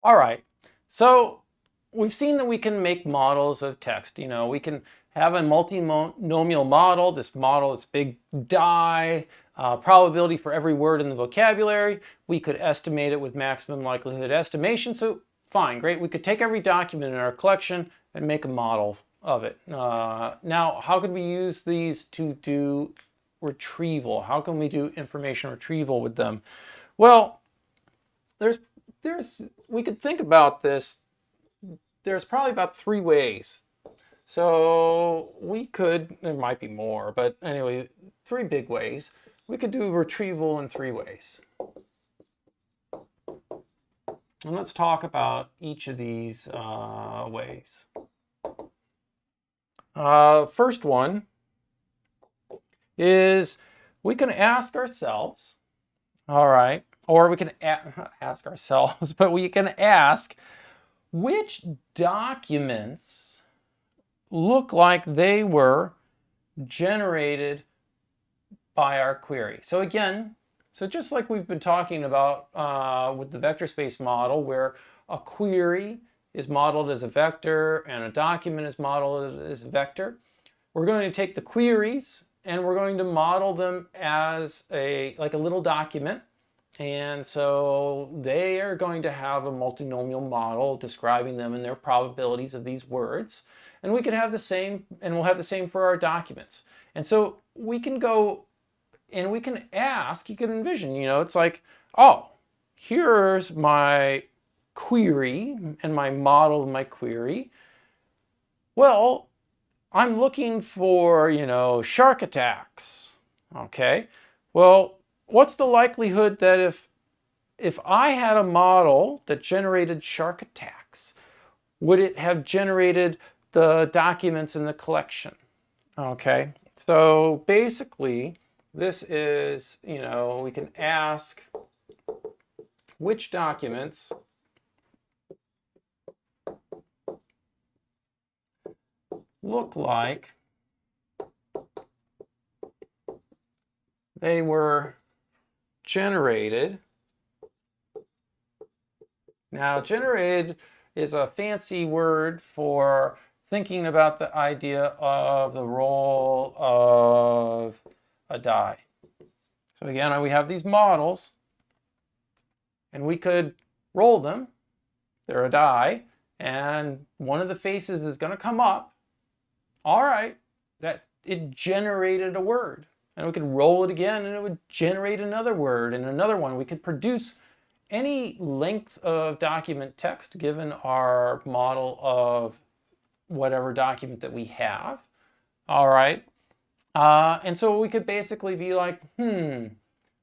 All right, so we've seen that we can make models of text. We can have a multinomial model. This model is big die, probability for every word in the vocabulary. We could estimate it with maximum likelihood estimation. So fine, great. We could take every document in our collection and make a model of it. Now, how could we use these to do retrieval? How can we do information retrieval with them? Well, there's we could think about this. There's probably about 3 ways. So there might be more, but anyway, 3 big ways. We could do retrieval in 3 ways. And let's talk about each of these ways. First one is we can ask ourselves, all right, or we can ask ourselves, but we can ask which documents look like they were generated by our query. So again, just like we've been talking about with the vector space model, where a query is modeled as a vector and a document is modeled as a vector, we're going to take the queries and we're going to model them as like a little document. And so they are going to have a multinomial model describing them and their probabilities of these words. And we can have the same, and we'll have the same for our documents. And so we can go and we can ask, you can envision, it's like, oh, here's my query and my model of my query. Well, I'm looking for, shark attacks. Okay. Well, what's the likelihood that if I had a model that generated shark attacks, would it have generated the documents in the collection? Okay. So basically, this is, we can ask which documents look like they were generated. Now, generated is a fancy word for thinking about the idea of the roll of a die. So again, we have these models, and we could roll them. They're a die, and one of the faces is going to come up. All right, that it generated a word. And we could roll it again, and it would generate another word and another one. We could produce any length of document text given our model of whatever document that we have. All right. And so we could basically be like,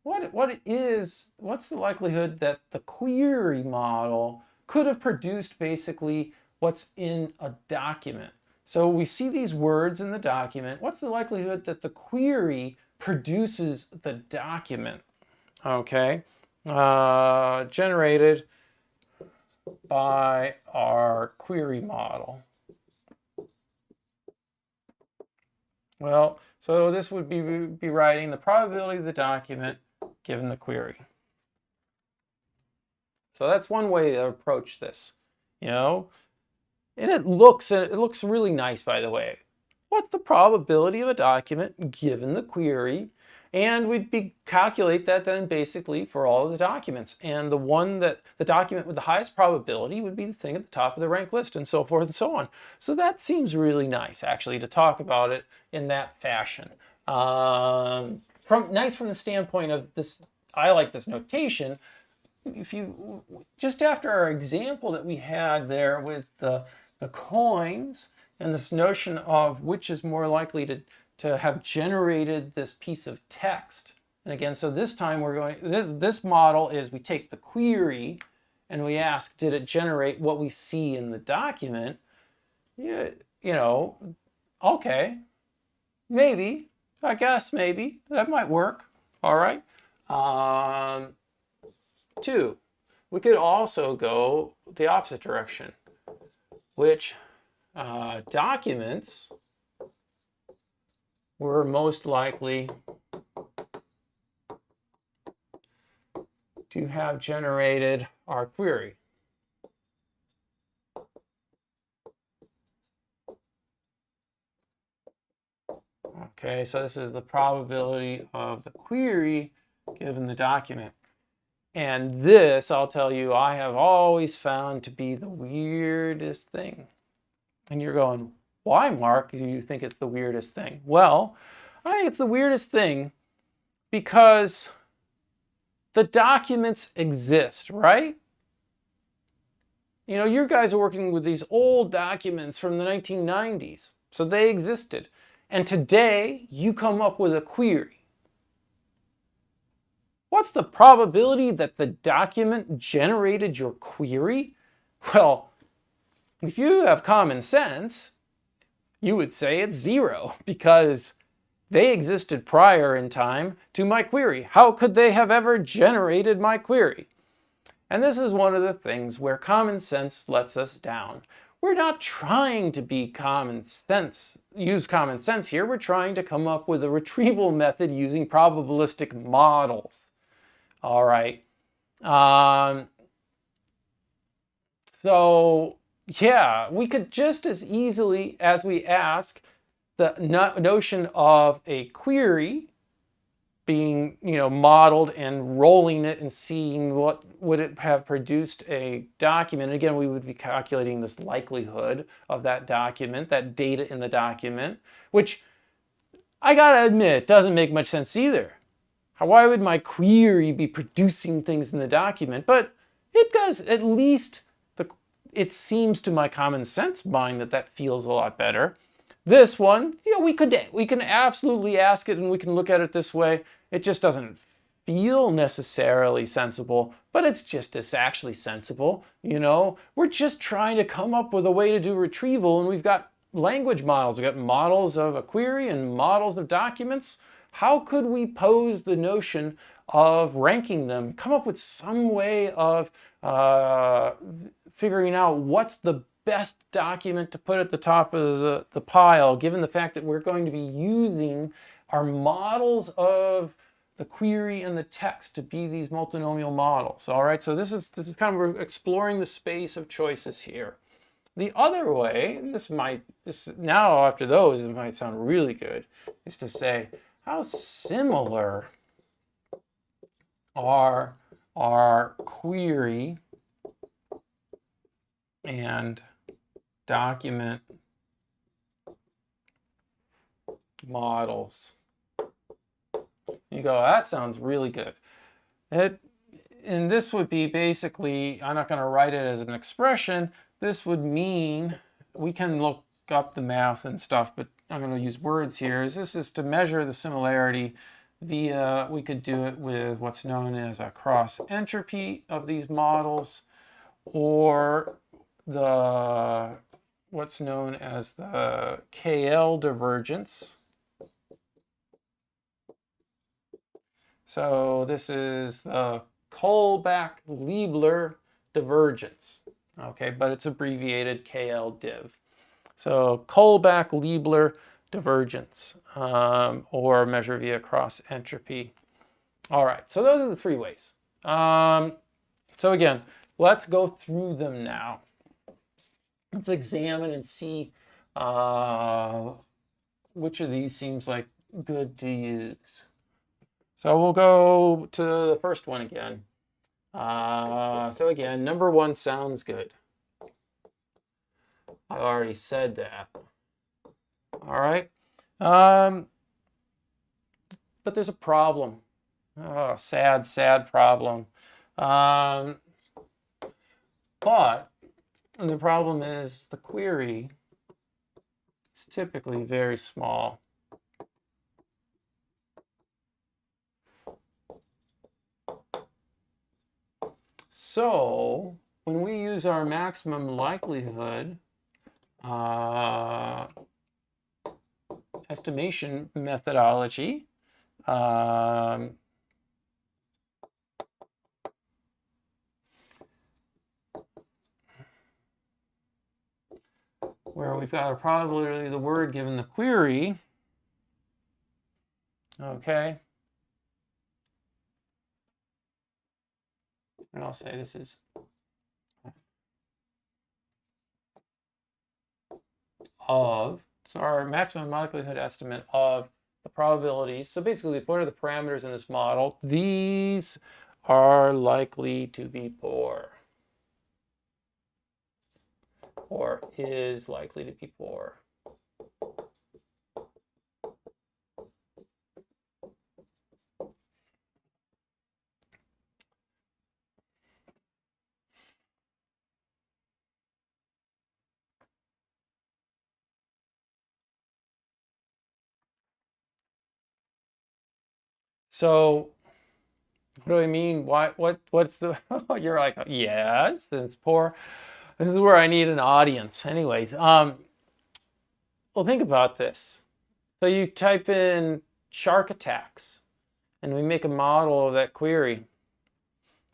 what's the likelihood that the query model could have produced basically what's in a document? So we see these words in the document. What's the likelihood that the query produces the document? Okay. Generated by our query model. Well, so this would be writing the probability of the document given the query. So that's one way to approach this, and it looks really nice, by the way. What's the probability of a document given the query? And we'd calculate that then basically for all of the documents. And the document with the highest probability would be the thing at the top of the ranked list, and so forth and so on. So that seems really nice, actually, to talk about it in that fashion. Nice from the standpoint of this, I like this notation. If you, just after our example that we had there with the coins and this notion of which is more likely to have generated this piece of text. And again, so this time this model is we take the query and we ask, did it generate what we see in the document? Yeah, okay, maybe, I guess maybe, that might work. All right. 2, we could also go the opposite direction, which documents were most likely to have generated our query. Okay, so this is the probability of the query given the document. And this, I'll tell you, I have always found to be the weirdest thing. And you're going, why, Mark, do you think it's the weirdest thing? Well, I think it's the weirdest thing because the documents exist, right? You know, you guys are working with these old documents from the 1990s, so they existed. And today, you come up with a query. What's the probability that the document generated your query? Well, if you have common sense, you would say it's 0 because they existed prior in time to my query. How could they have ever generated my query? And this is one of the things where common sense lets us down. We're not trying to be use common sense here. We're trying to come up with a retrieval method using probabilistic models. All right. So yeah, we could just as easily as we ask the notion of a query being, modeled and rolling it and seeing what would it have produced a document. And again, we would be calculating this likelihood of that document, that data in the document, which I gotta admit doesn't make much sense either. Why would my query be producing things in the document? But it does, at least it seems to my common sense mind that feels a lot better. This one, we can absolutely ask it and we can look at it this way. It just doesn't feel necessarily sensible, but it's actually sensible. We're just trying to come up with a way to do retrieval, and we've got language models. We've got models of a query and models of documents. How could we pose the notion of ranking them, come up with some way of figuring out what's the best document to put at the top of the pile, given the fact that we're going to be using our models of the query and the text to be these multinomial models. All right, so this is kind of, we're exploring the space of choices here. The other way, now after those, it might sound really good, is to say, how similar are our query and document models? You go, that sounds really good. And this would be basically, I'm not going to write it as an expression. This would mean, we can look up the math and stuff, but I'm going to use words here. This is to measure the similarity via, we could do it with what's known as a cross entropy of these models, or what's known as the KL divergence. So this is the Kullback-Leibler divergence, okay, but it's abbreviated KL div. So Kullback-Leibler divergence, or measure via cross entropy. All right, so those are the 3 ways. So again, let's go through them now. Let's examine and see which of these seems like good to use. So we'll go to the first one again. So again, number 1 sounds good. I already said that. All right. But there's a problem. Oh, sad, sad problem. But the problem is the query is typically very small. So when we use our maximum likelihood estimation methodology, where we've got a probability of the word given the query, okay, and I'll say this is so our maximum likelihood estimate of the probabilities. So basically, what are the parameters in this model? These are likely to be poor, or is likely to be poor. So what do I mean? What's the, you're like, yes, it's poor. This is where I need an audience. Anyways, well, think about this. So you type in shark attacks and we make a model of that query.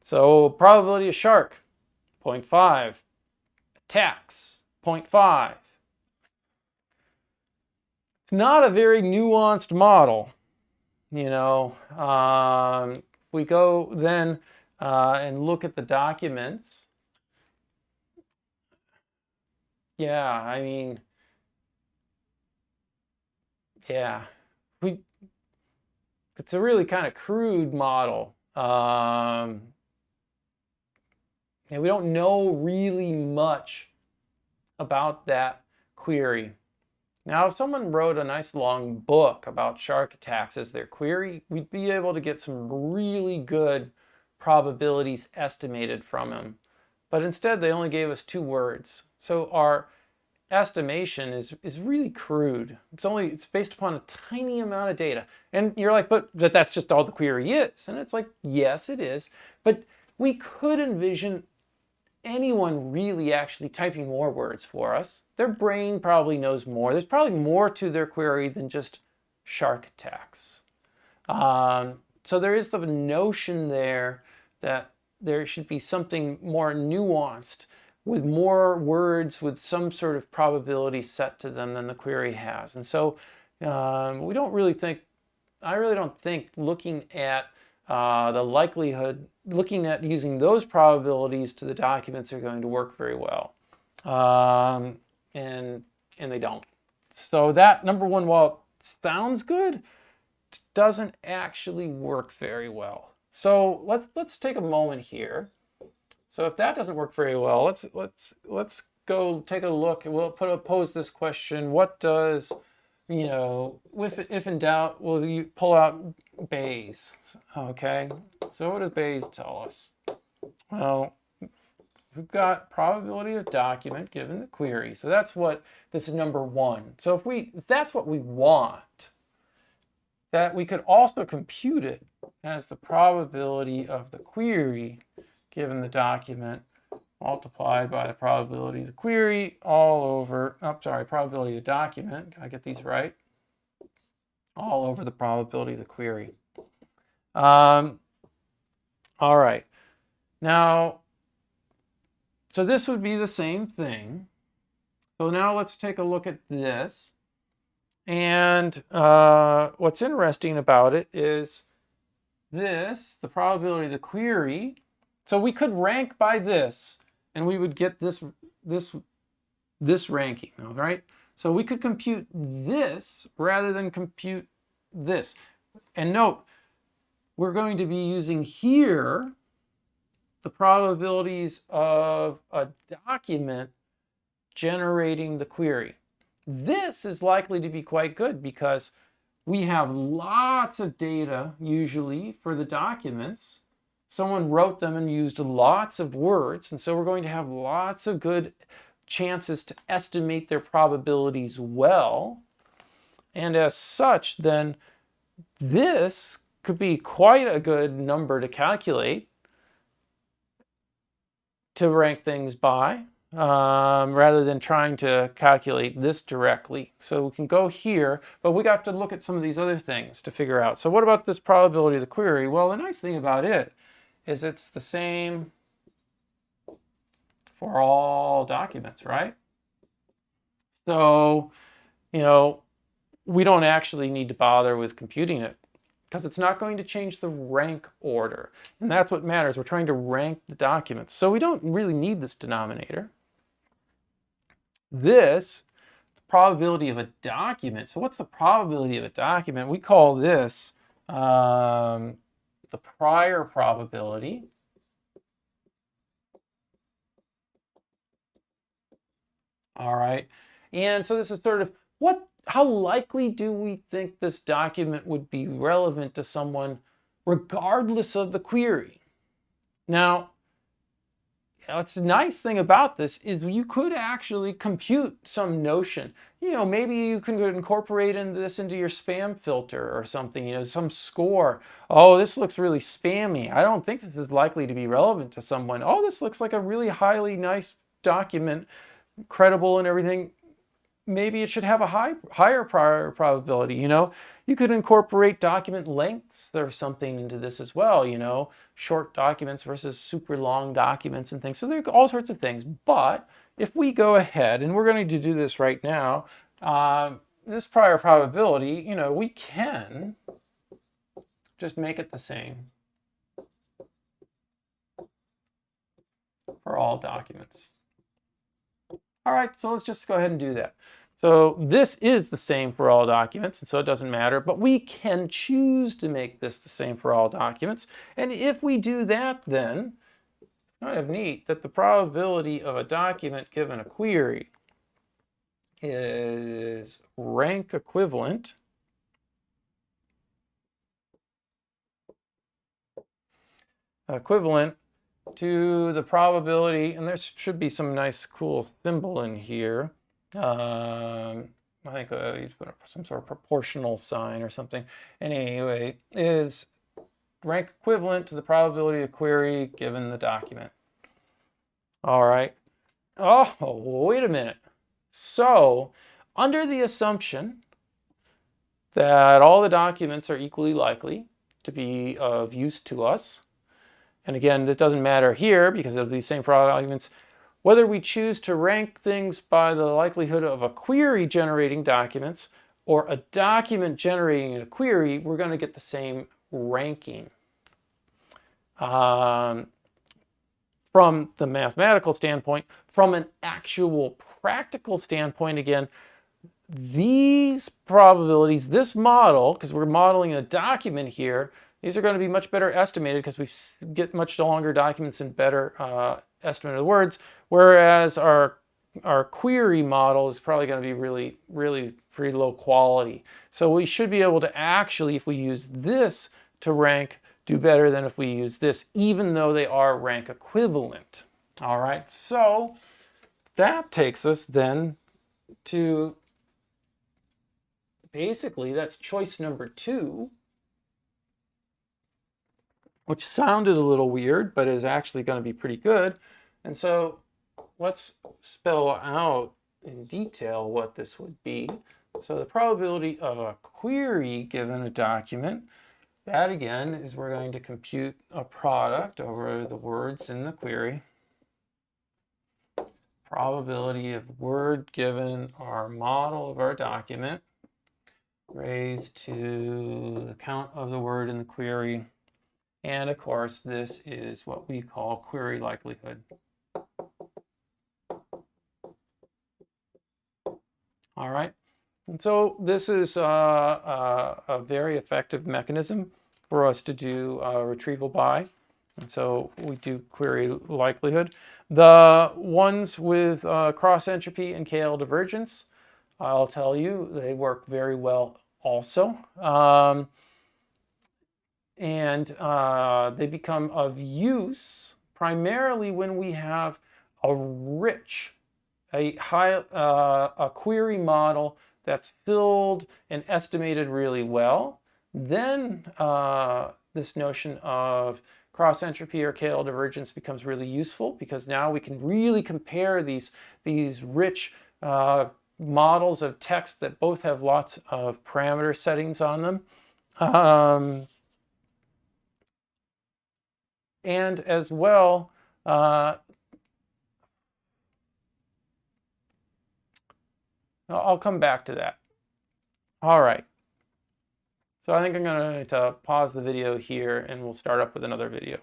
So probability of shark, 0.5. Attacks, 0.5. It's not a very nuanced model. We go then and look at the documents. Yeah, I mean, yeah, it's a really kind of crude model. And we don't know really much about that query. Now, if someone wrote a nice long book about shark attacks as their query, we'd be able to get some really good probabilities estimated from them. But instead, they only gave us 2 words. So our estimation is really crude. It's based upon a tiny amount of data. And you're like, but that's just all the query is. And it's like, yes, it is. But we could envision anyone really actually typing more words for us. Their brain probably knows more. There's probably more to their query than just shark attacks. So there is the notion there that there should be something more nuanced with more words with some sort of probability set to them than the query has. And so we don't really think, I really don't think looking at the likelihood, looking at using those probabilities to the documents are going to work very well. And they don't. So that, number one, while it sounds good, it doesn't actually work very well. So let's take a moment here. So if that doesn't work very well, let's go take a look. We'll pose this question: what does, if in doubt, will you pull out Bayes? Okay. So what does Bayes tell us? Well, we've got probability of document given the query. So this is number 1. So if that's what we want, that we could also compute it as the probability of the query given the document multiplied by the probability of the query all over, probability of the document. Can I get these right? All over the probability of the query. All right. Now, so this would be the same thing. So now let's take a look at this. And what's interesting about it is the probability of the query. So we could rank by this, and we would get this ranking, all right? So we could compute this rather than compute this. And note, we're going to be using here the probabilities of a document generating the query. This is likely to be quite good because we have lots of data usually for the documents. Someone wrote them and used lots of words, and so we're going to have lots of good chances to estimate their probabilities well. And as such, then this could be quite a good number to calculate to rank things by, rather than trying to calculate this directly. So we can go here, but we got to look at some of these other things to figure out. So what about this probability of the query? Well, the nice thing about it is it's the same for all documents, right? So, we don't actually need to bother with computing it because it's not going to change the rank order. And that's what matters. We're trying to rank the documents. So we don't really need this denominator. This probability of a document. So what's the probability of a document? We call this the prior probability. All right. And so this is sort of how likely do we think this document would be relevant to someone regardless of the query? Now, what's the nice thing about this is you could actually compute some notion. Maybe you can incorporate this into your spam filter or something, some score. Oh, this looks really spammy. I don't think this is likely to be relevant to someone. Oh, this looks like a really highly nice document, credible and everything. Maybe it should have a higher prior probability. You could incorporate document lengths or something into this as well, short documents versus super long documents and things. So there are all sorts of things. But if we go ahead, and we're going to do this right now, this prior probability, we can just make it the same for all documents. All right, so let's just go ahead and do that. So this is the same for all documents, and so it doesn't matter, but we can choose to make this the same for all documents. And if we do that, then it's kind of neat that the probability of a document given a query is rank equivalent to the probability, and there should be some nice cool symbol in here. I think you put some sort of proportional sign or something. Anyway, is rank equivalent to the probability of query given the document. All right. Oh, wait a minute. So, under the assumption that all the documents are equally likely to be of use to us, and again, this doesn't matter here because it'll be the same for all documents. Whether we choose to rank things by the likelihood of a query generating documents or a document generating a query, we're going to get the same ranking. From the mathematical standpoint, from an actual practical standpoint, again, these probabilities, this model, because we're modeling a document here, these are going to be much better estimated because we get much longer documents and better estimate of the words, whereas our query model is probably going to be really pretty low quality. So we should be able to actually, if we use this to rank, do better than if we use this, even though they are rank equivalent. All right, so that takes us then to basically that's choice number 2. Which sounded a little weird, but is actually going to be pretty good. And so let's spell out in detail what this would be. So the probability of a query given a document, that again is we're going to compute a product over the words in the query. Probability of word given our model of our document raised to the count of the word in the query. And of course, this is what we call query likelihood. All right. And so this is a very effective mechanism for us to do retrieval by. And so we do query likelihood. The ones with cross entropy and KL divergence, I'll tell you, they work very well also. And they become of use primarily when we have a query model that's filled and estimated really well. Then this notion of cross entropy or KL divergence becomes really useful because now we can really compare these rich models of text that both have lots of parameter settings on them. And as well, I'll come back to that. All right. So I think I'm going to pause the video here and we'll start up with another video.